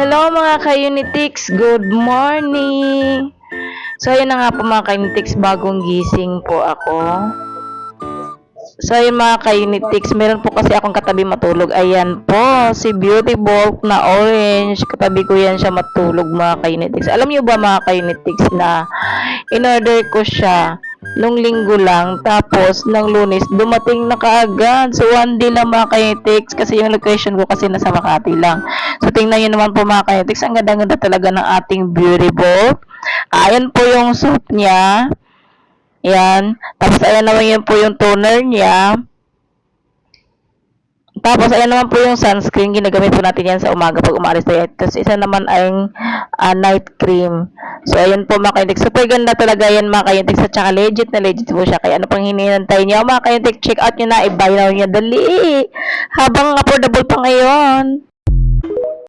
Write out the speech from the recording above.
Hello mga ka-Unitix, good morning! So ayun na nga po mga ka-Unitix, bagong gising po ako. So ayun mga ka-Unitix, meron po kasi akong katabi matulog. Ayan po, si Beauty Bulk na orange. Katabi ko yan siya matulog mga ka-Unitix. Alam niyo ba mga ka-Unitix na in-order ko siya nung linggo lang, tapos ng Lunes dumating na kaagad. So one day lang mga ka-Unitix, kasi yung location ko kasi nasa Makati lang. So tingnan niyo naman po mga ka-Unitix, ang ganda-ganda talaga ng ating Beauty Bulk. Ayan po yung soap niya. Yan. Tapos ayan naman yun po yung toner niya. Tapos ayan naman po yung sunscreen, ginagamit po natin yan sa umaga pag umaalis tayo. Tapos isa naman ay night cream. So ayan po mga ka-Unitix, super ganda talaga yan mga ka-Unitix, at saka legit na legit po siya. Kaya ano pang hinihintay niyo mga ka-Unitix, check out nyo na, i-buy na nyo dali. Habang affordable pa ngayon.